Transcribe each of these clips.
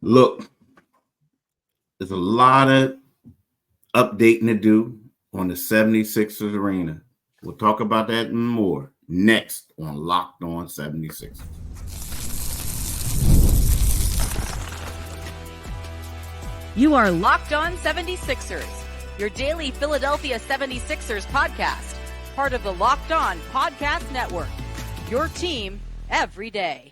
Look, there's a lot of updating to do on the 76ers arena. We'll talk about that and more next on Locked On 76ers. You are Locked On 76ers, your daily Philadelphia 76ers podcast, part of the Locked On Podcast Network, your team every day.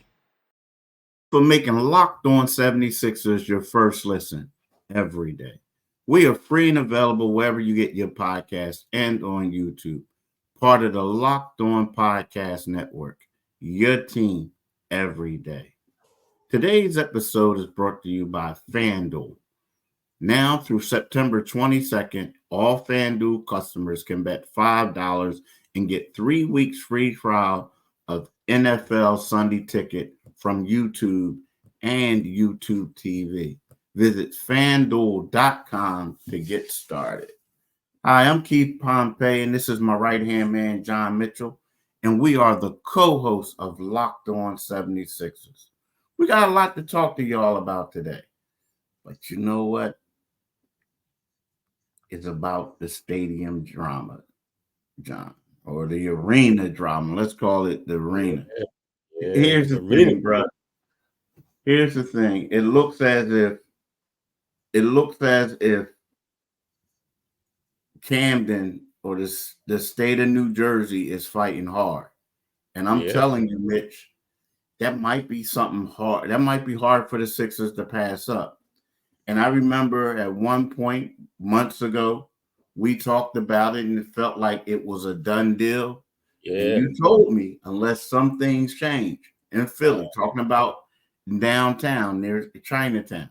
For making Locked On 76ers your first listen every day. We are free and available wherever you get your podcasts and on YouTube. Part of the Locked On Podcast Network, your team every day. Today's episode is brought to you by FanDuel. Now through September 22nd, all FanDuel customers can bet $5 and get 3 weeks free trial of NFL Sunday Ticket from YouTube and YouTube TV. Visit FanDuel.com to get started. Hi, I'm Keith Pompey, and this is my right-hand man, John Mitchell, and we are the co-hosts of Locked On 76ers. We got a lot to talk to y'all about today, but you know what? It's about the stadium drama, John, or the arena drama. Let's call it the arena. Yeah, Here's the thing, bro. Here's the thing. It looks as if Camden or the state of New Jersey is fighting hard. And I'm telling you, Mitch, that might be something hard. That might be hard for the Sixers to pass up. And I remember at one point months ago, we talked about it and it felt like it was a done deal. Yeah. And you told me, unless some things change in Philly, talking about downtown near Chinatown.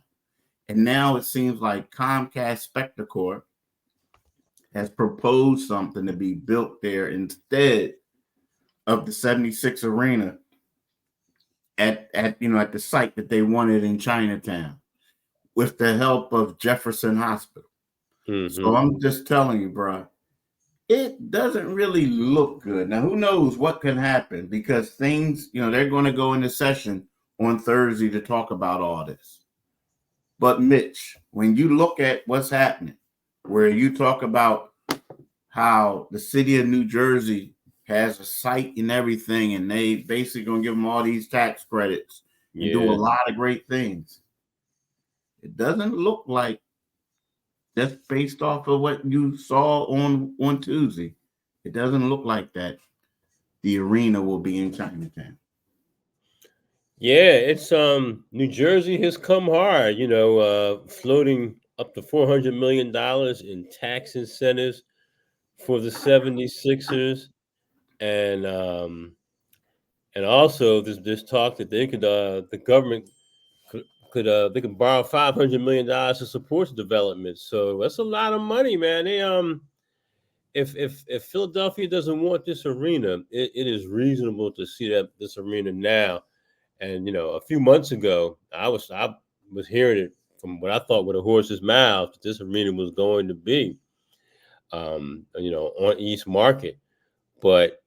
And now it seems like Comcast Spectacor has proposed something to be built there instead of the 76 arena at the site that they wanted in Chinatown, with the help of Jefferson Hospital. Mm-hmm. So I'm just telling you, bro, it doesn't really look good. Now, who knows what can happen, because things, they're going to go into session on Thursday to talk about all this. But Mitch, when you look at what's happening, where you talk about how the city of New Jersey has a site and everything, and they basically going to give them all these tax credits and do a lot of great things. It doesn't look like, that's based off of what you saw on Tuesday. It doesn't look like that the arena will be in Chinatown. Yeah, it's New Jersey has come hard, floating up to $400 million in tax incentives for the 76ers. And also there's talk that they could the government they could borrow $500 million to support the development. So that's a lot of money, man. They if Philadelphia doesn't want this arena, it is reasonable to see that this arena now. And a few months ago, I was hearing it from what I thought were the horse's mouth that this arena was going to be, on East Market. But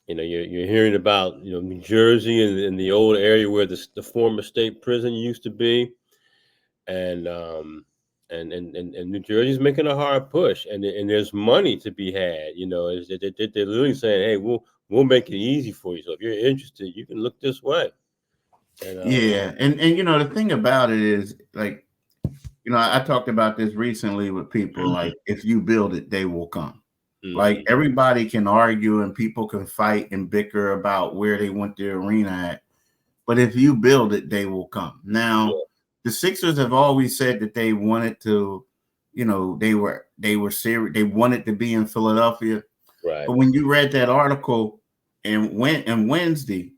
you're hearing about New Jersey and the old area where the former state prison used to be, and New Jersey's making a hard push, and there's money to be had. They're literally saying, "Hey, we'll make it easy for you. So if you're interested, you can look this way." And the thing about it is, like, I talked about this recently with people. Like, if you build it, they will come. Mm-hmm. Like, everybody can argue and people can fight and bicker about where they want their arena at, but if you build it, they will come. Now, the Sixers have always said that they wanted to, they were serious. They wanted to be in Philadelphia. Right. But when you read that article and Wednesday,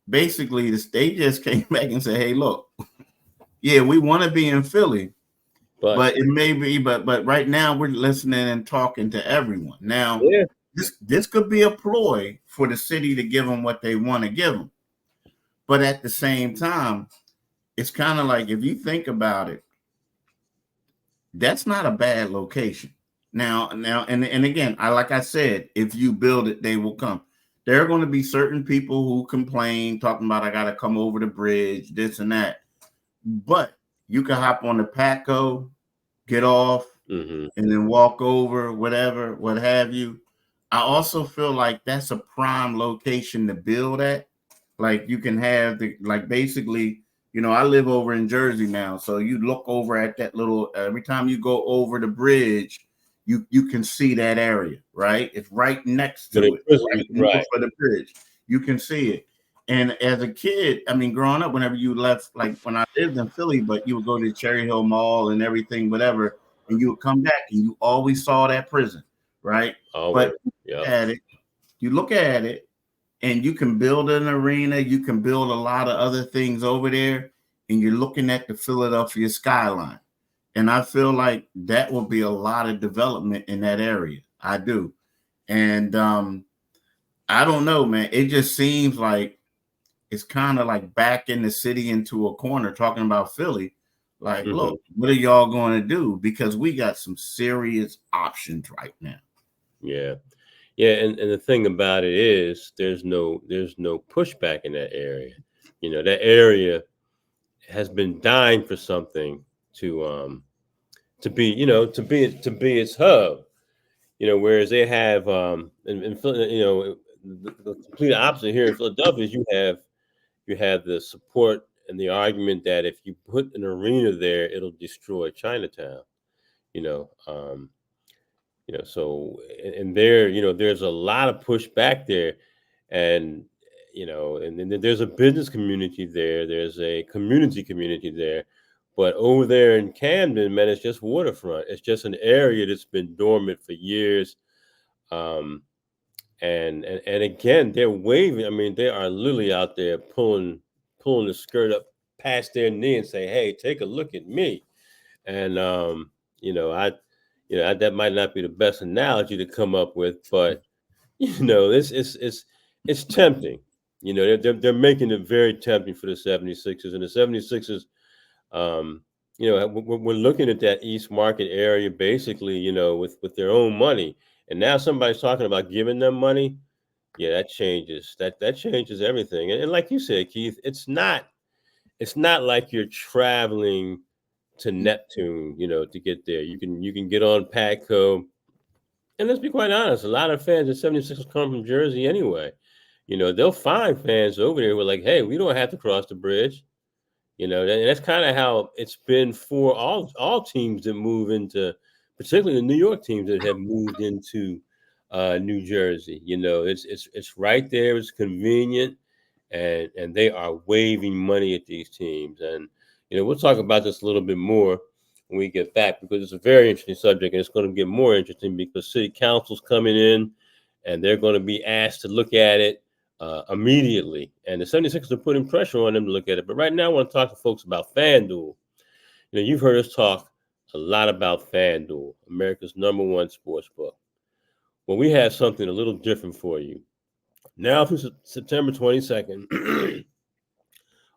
basically they just came back and said, "Hey, look, yeah, we want to be in Philly, but it may be, but right now we're listening and talking to everyone." Now, this could be a ploy for the city to give them what they want to give them. But at the same time, it's kind of like, if you think about it, that's not a bad location. Now, and again, like I said, if you build it, they will come. There are going to be certain people who complain, talking about, I got to come over the bridge, this and that. But you can hop on the Patco, get off, and then walk over, whatever, what have you. I also feel like that's a prime location to build at. Like you can have basically, I live over in Jersey now. So you look over at that little, every time you go over the bridge, you can see that area, right? It's right next to it, right for the bridge. You can see it. And as a kid, I mean, growing up, whenever you left, like when I lived in Philly, but you would go to Cherry Hill Mall and everything, whatever, and you would come back and you always saw that prison, right? Always. But you look at it, and you can build an arena, you can build a lot of other things over there, and you're looking at the Philadelphia skyline. And I feel like that will be a lot of development in that area. I do. And I don't know, man. It just seems like it's kind of like back in the city into a corner talking about Philly. Like, look, what are y'all going to do? Because we got some serious options right now. Yeah. Yeah, and the thing about it is there's no pushback in that area. That area has been dying for something to be its hub. Whereas they have the complete opposite here in Philadelphia is you have the support and the argument that if you put an arena there, it'll destroy Chinatown. So and there, there's a lot of pushback there, and and then there's a business community there, there's a community there, but over there in Camden, man, it's just waterfront. It's just an area that's been dormant for years. And again, they're waving. I mean, they are literally out there pulling the skirt up past their knee and say, "Hey, take a look at me." And that might not be the best analogy to come up with, but it's tempting. They're making it very tempting for the 76ers, and the 76ers, we're looking at that East Market area basically, with their own money, and now somebody's talking about giving them money. Yeah, that changes everything. And like you said, Keith, it's not like you're traveling to Neptune, to get there. You can get on Patco. And let's be quite honest, a lot of fans at 76ers come from Jersey anyway. They'll find fans over there who are like, hey, we don't have to cross the bridge. And that's kind of how it's been for all teams that move into, particularly the New York teams that have moved into New Jersey. It's right there. It's convenient. And they are waving money at these teams. And we'll talk about this a little bit more when we get back, because it's a very interesting subject, and it's going to get more interesting because city council's coming in, and they're going to be asked to look at it immediately. And the 76ers are putting pressure on them to look at it. But right now, I want to talk to folks about FanDuel. You've heard us talk a lot about FanDuel, America's #1 sports book. Well, we have something a little different for you. Now through September 22nd,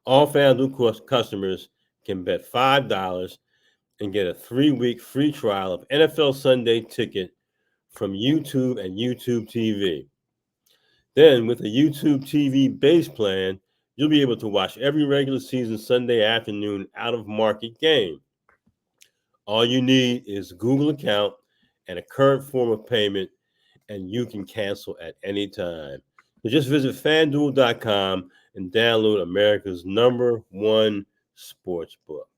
all FanDuel customers can bet $5 and get a 3-week free trial of NFL Sunday Ticket from YouTube and YouTube TV. Then, with a YouTube TV base plan, you'll be able to watch every regular season Sunday afternoon out-of-market game. All you need is a Google account and a current form of payment, and you can cancel at any time. So just visit FanDuel.com and download America's #1 sports book.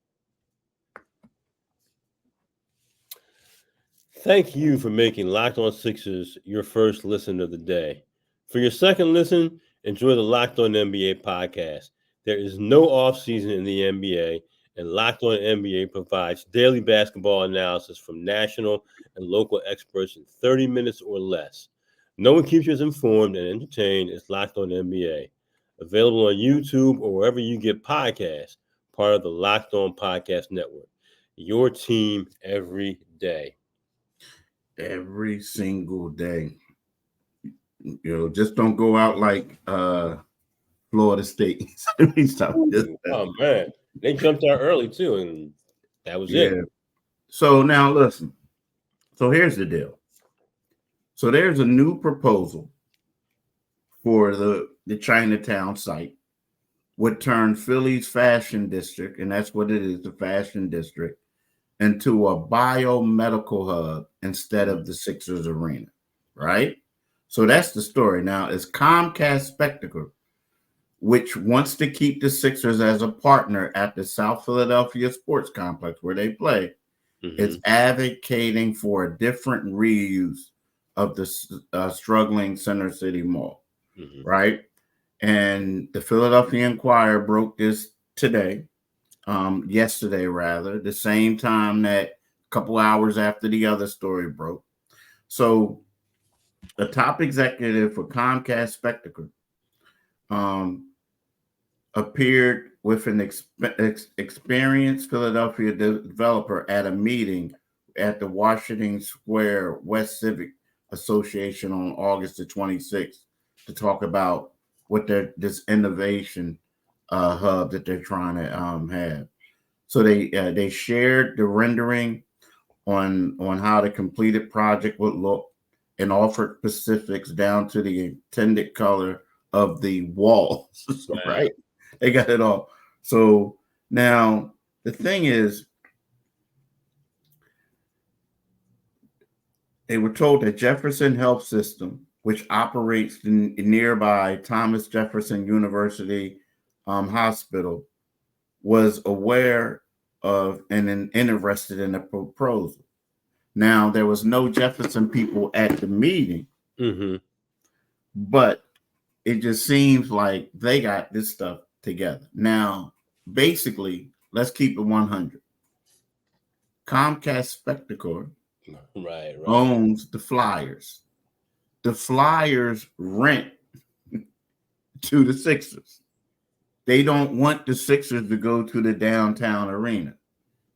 Thank you for making Locked On Sixers your first listen of the day. For your second listen, enjoy the Locked On NBA podcast. There is no offseason in the NBA, and Locked On NBA provides daily basketball analysis from national and local experts in 30 minutes or less. No one keeps you as informed and entertained as Locked On NBA. Available on YouTube or wherever you get podcasts, part of the Locked On Podcast Network. Your team every day. Every single day. Just don't go out like Florida State. Oh, man. They jumped out early, too, and that was it. So now listen. So here's the deal. So there's a new proposal for the Chinatown site would turn Philly's fashion district, and that's what it is, the fashion district, into a biomedical hub instead of the Sixers arena, right? So that's the story. Now, it's Comcast Spectacor, which wants to keep the Sixers as a partner at the South Philadelphia Sports Complex where they play. It's advocating for a different reuse of the struggling Center City Mall, right? And the Philadelphia Inquirer broke this yesterday rather, the same time that a couple hours after the other story broke. So the top executive for Comcast Spectacor appeared with an experienced Philadelphia developer at a meeting at the Washington Square West Civic Association on August the 26th to talk about what this innovation hub that they're trying to have. So they shared the rendering on how the completed project would look and offered specifics down to the intended color of the walls, right? They got it all. So now the thing is, they were told that Jefferson Health System, which operates in nearby Thomas Jefferson University Hospital, was aware of and interested in the proposal. Now, there was no Jefferson people at the meeting, but it just seems like they got this stuff together. Now, basically, let's keep it 100. Comcast Spectacor owns the Flyers. The Flyers rent to the Sixers. They don't want the Sixers to go to the downtown arena.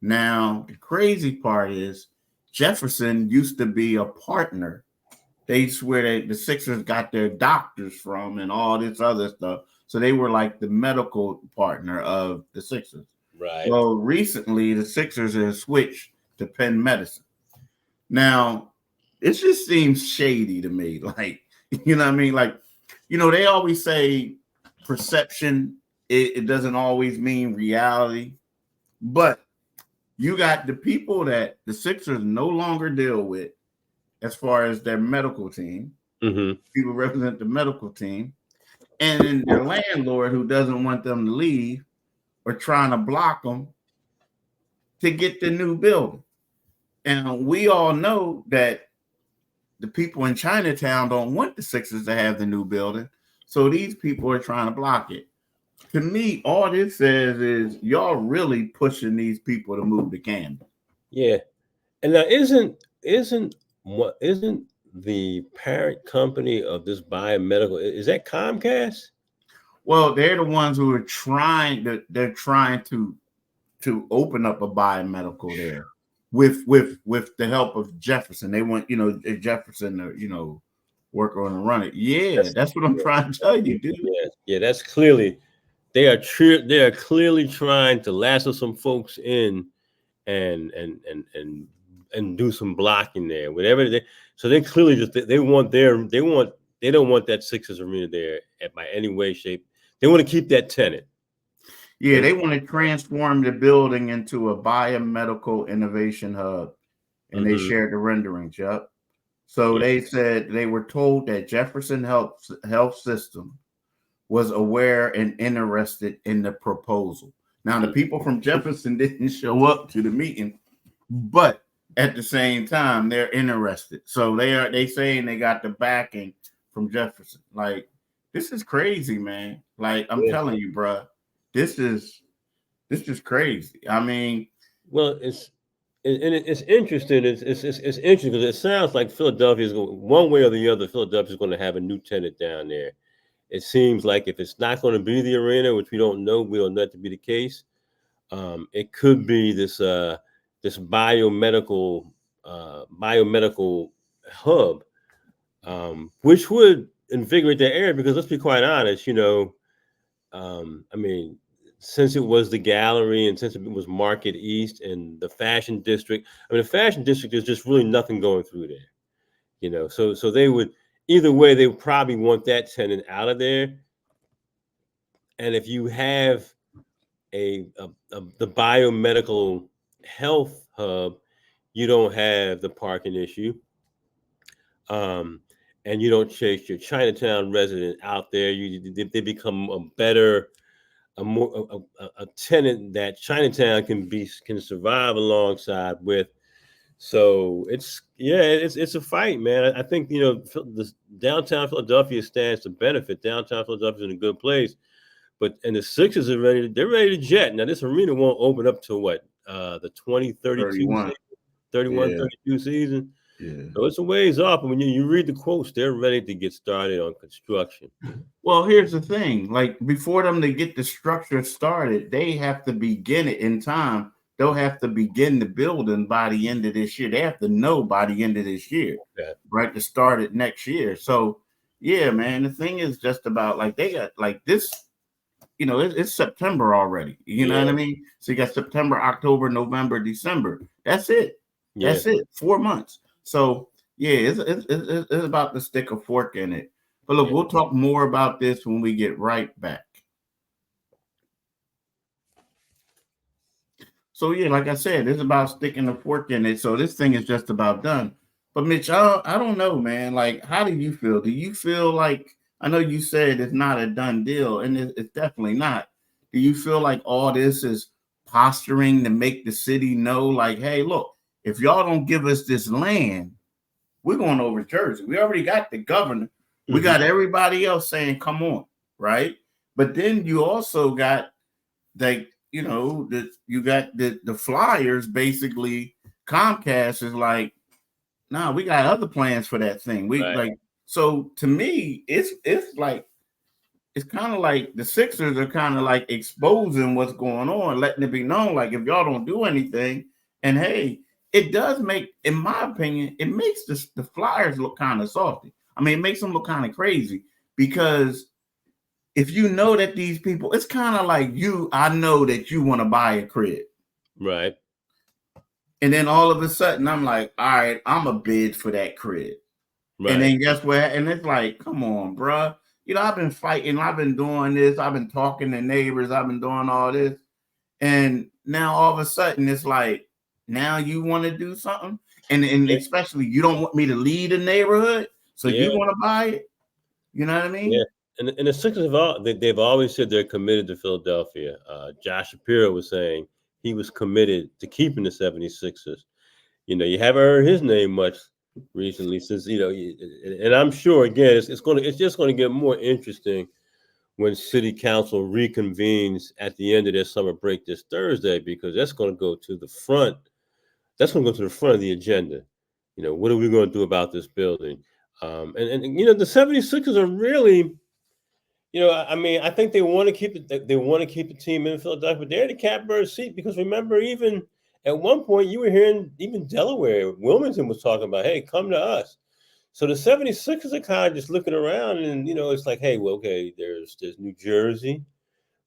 Now, the crazy part is Jefferson used to be a partner. They swear that the Sixers got their doctors from and all this other stuff. So they were like the medical partner of the Sixers. Right. Well, recently the Sixers have switched to Penn Medicine. Now, it just seems shady to me. Like, you know what I mean? Like, you know, they always say perception, it doesn't always mean reality. But you got the people that the Sixers no longer deal with as far as their medical team. People represent the medical team. And then their landlord who doesn't want them to leave or trying to block them to get the new building. And we all know that the people in Chinatown don't want the Sixers to have the new building. So these people are trying to block it. To me, all this says is y'all really pushing these people to move to Camden. Yeah. And now isn't the parent company of this biomedical, is that Comcast? Well, they're the ones who are trying to open up a biomedical there with the help of Jefferson. They want, Jefferson to, work on and run it. Yeah, that's what I'm trying to tell you, dude. Yeah, that's clearly they are clearly trying to lasso some folks in and do some blocking there. Whatever so they clearly they don't want that Sixers arena there by any way, shape. They want to keep that tenant. Yeah, they want to transform the building into a biomedical innovation hub. And they shared the renderings, yep. So they said they were told that Jefferson Health System was aware and interested in the proposal. Now, the people from Jefferson didn't show up to the meeting, but at the same time, they're interested. So they saying they got the backing from Jefferson. Like, this is crazy, man. Like, I'm telling you, bro, this is crazy. I mean, well, it's interesting. It's interesting because it sounds like Philadelphia is going one way or the other. Philadelphia is going to have a new tenant down there. It seems like if it's not going to be the arena, which we don't know that to be the case, it could be this biomedical hub, which would invigorate that area. Because let's be quite honest, I mean, since it was the gallery and since it was Market East and the fashion district, I mean, the fashion district is just really nothing going through there, So they would either way, they would probably want that tenant out of there. And if you have the biomedical health hub, you don't have the parking issue. And you don't chase your Chinatown resident out there. They become a tenant that Chinatown can survive alongside with. So it's a fight, man. I think the downtown Philadelphia stands to benefit. Downtown Philadelphia is in a good place, and the Sixers are ready. They're ready to jet. Now this arena won't open up to what the 2032 31, 32 season. Yeah. So it's a ways off. And when you read the quotes, they're ready to get started on construction. Well, here's the thing. Like, before them to get the structure started, they have to begin it in time. They'll have to begin the building by the end of this year. They have to know by the end of this year, right, to start it next year. So, yeah, man, the thing is just about, like, they got, like, this, it's September already. You know what I mean? So you got September, October, November, December. That's it. That's it. 4 months. So, yeah, it's about to stick a fork in it. But look, we'll talk more about this when we get right back. So, yeah, like I said, it's about sticking a fork in it. So this thing is just about done. But, Mitch, I don't know, man. Like, how do you feel? Do you feel like, I know you said it's not a done deal, and it's definitely not. Do you feel like all this is posturing to make the city know, like, hey, look, if y'all don't give us this land, we're going over to Jersey. We already got the governor. We got everybody else saying, come on, right? But then you also got, like, you got the Flyers, basically. Comcast is like, nah, we got other plans for that thing. So to me, it's like, it's kind of like the Sixers are kind of like exposing what's going on, letting it be known, like, if y'all don't do anything, and hey, it does make, in my opinion, it makes the Flyers look kind of salty. I mean, it makes them look kind of crazy, because if you know that these people, it's kind of like I know that you want to buy a crib. Right. And then all of a sudden, I'm like, all right, I'm a bid for that crib. Right. And then guess what? And it's like, come on, bruh. I've been fighting. I've been doing this. I've been talking to neighbors. I've been doing all this. And now all of a sudden, it's like, now you want to do something? And especially, you don't want me to lead a neighborhood? So you want to buy it? You know what I mean? Yeah. And the Sixers they've always said they're committed to Philadelphia. Josh Shapiro was saying he was committed to keeping the 76ers. You haven't heard his name much recently since, and I'm sure, again, it's just going to get more interesting when City Council reconvenes at the end of their summer break this Thursday, because that's going to go to the front. That's going to go to the front of the agenda. What are we going to do about this building? And the 76ers are really, I mean, I think they want to keep it. They want to keep the team in Philadelphia, but they're in the catbird seat, because remember, even at one point, you were hearing even Delaware, Wilmington was talking about, hey, come to us. So the 76ers are kind of just looking around, and it's like, hey, well, okay, there's New Jersey,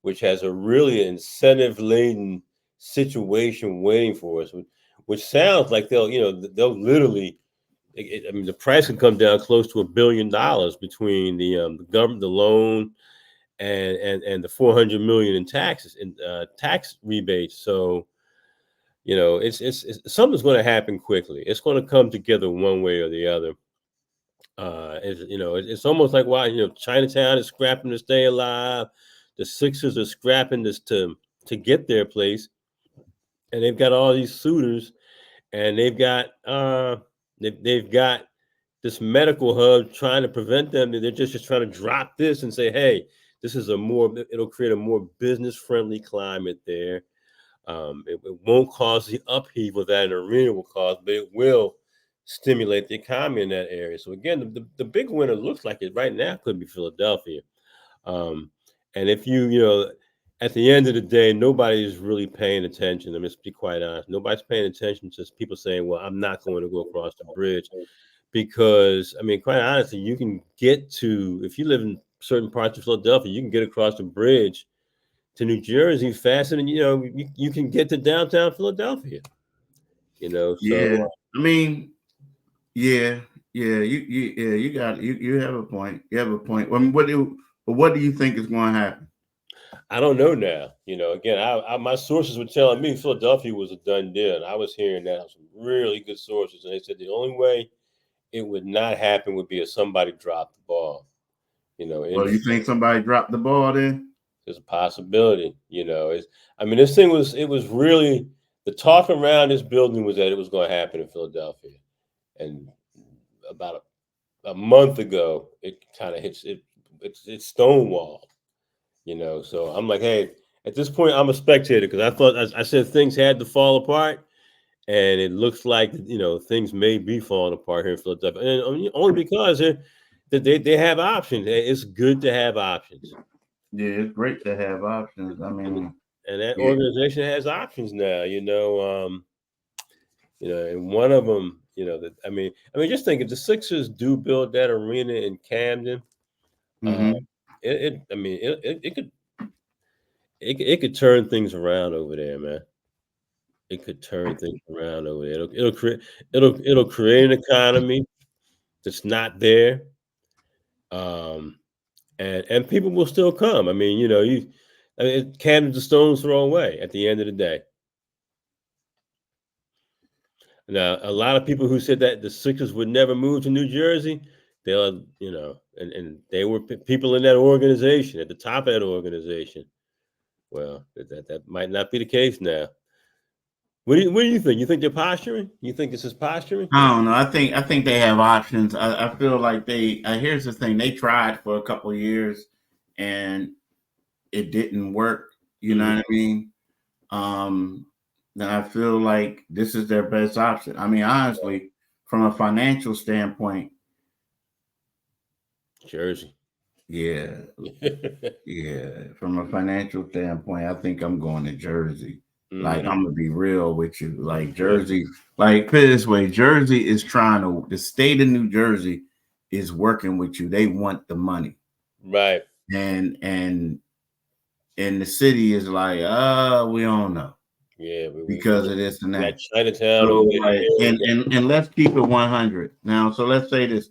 which has a really incentive-laden situation waiting for us, which sounds like they'll literally. I mean, the price can come down close to $1 billion between the government, the loan, and the $400 million in taxes and tax rebates. So, it's something's going to happen quickly. It's going to come together one way or the other. It's almost like why Chinatown is scrapping to stay alive. The Sixers are scrapping this to get their place, and they've got all these suitors, and they've got this medical hub trying to prevent them. They're just trying to drop this and say, hey, it'll create a more business-friendly climate there. It won't cause the upheaval that an arena will cause, but it will stimulate the economy in that area. So again, the big winner looks like it right now could be Philadelphia. And if at the end of the day, nobody is really paying attention. I'm just be quite honest. Nobody's paying attention to people saying, well, I'm not going to go across the bridge. Because, I mean, quite honestly, you can get to, if you live in certain parts of Philadelphia, you can get across the bridge to New Jersey faster than, you can get to downtown Philadelphia. So. Yeah, I mean, you have a point. You have a point. What do you think is going to happen? I don't know now. Again, my sources were telling me Philadelphia was a done deal. And I was hearing that from some really good sources, and they said the only way it would not happen would be if somebody dropped the ball. Well, you think somebody dropped the ball then? There's a possibility. This thing was really the talk around this building was that it was going to happen in Philadelphia, and about a month ago, it kind of hits it. It's stonewalled. So I'm like, hey, at this point, I'm a spectator because I thought I said things had to fall apart, and it looks like things may be falling apart here in Philadelphia, and only because they have options. It's good to have options. Yeah, it's great to have options. I mean, and that organization has options now. And one of them, just think if the Sixers do build that arena in Camden, it could turn things around over there, man. It could turn things around over there. It'll create an economy that's not there, and people will still come. Camden's a stone's throw away at the end of the day. Now, a lot of people who said that the Sixers would never move to New Jersey, they'll, and they were people in that organization, at the top of that organization. Well, that might not be the case now. What do you think? You think they're posturing? You think this is posturing? I don't know. I think they have options. I feel like here's the thing. They tried for a couple of years and it didn't work. You know what I mean? Then I feel like this is their best option. I mean, honestly, from a financial standpoint, Jersey. Yeah. Yeah. From a financial standpoint, I think I'm going to Jersey. Like, I'm gonna be real with you. Like Jersey, like put it this way, Jersey is the state of New Jersey is working with you. They want the money. Right. And the city is like, we don't know. Yeah, because of this and that. Chinatown so, and let's keep it 100 now. So let's say this,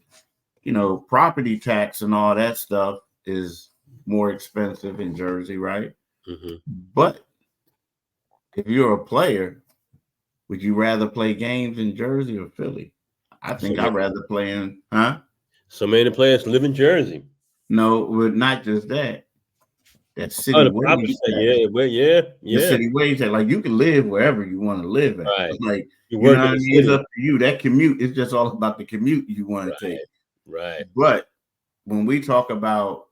property tax and all that stuff is more expensive in Jersey, right? But if you're a player, would you rather play games in Jersey or Philly? I think I'd rather play in, So many players live in Jersey. No, not just that. That city wage. The city wage. Like you can live wherever you want to live at. Right. Like you know what I mean? It's up to you. That commute is just all about the commute you want to take. Right. But when we talk about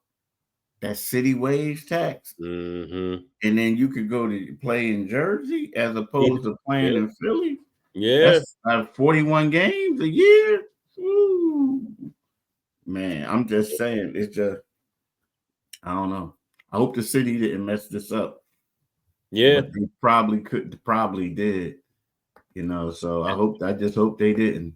that city wage tax, and then you could go to play in Jersey as opposed to playing in Philly. Yeah. That's 41 games a year. Ooh. Man, I'm just saying, it's just, I don't know. I hope the city didn't mess this up. Yeah. But they probably did, so I just hope they didn't.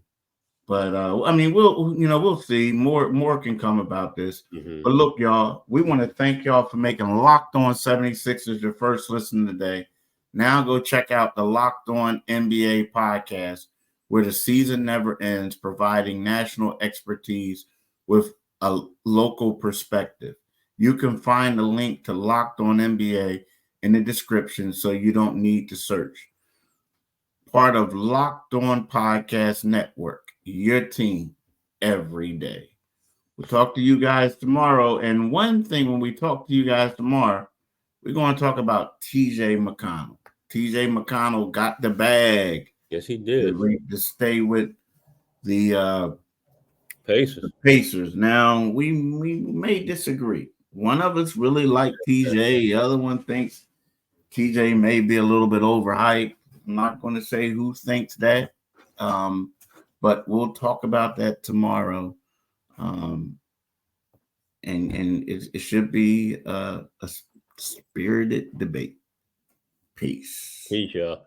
But we'll see. More can come about this. But look, y'all, we want to thank y'all for making Locked On 76ers your first listen today. Now go check out the Locked On NBA podcast, where the season never ends, providing national expertise with a local perspective. You can find the link to Locked On NBA in the description, so you don't need to search. Part of Locked On Podcast Network, your team every day. We'll talk to you guys tomorrow. And one thing, when we talk to you guys tomorrow, we're going to talk about TJ McConnell. TJ McConnell got the bag. Yes, he did. To stay with the Pacers. Now, we may disagree. One of us really like TJ. The other one thinks TJ may be a little bit overhyped. I'm not going to say who thinks that, but we'll talk about that tomorrow. And it should be a spirited debate. Peace. Peace, y'all.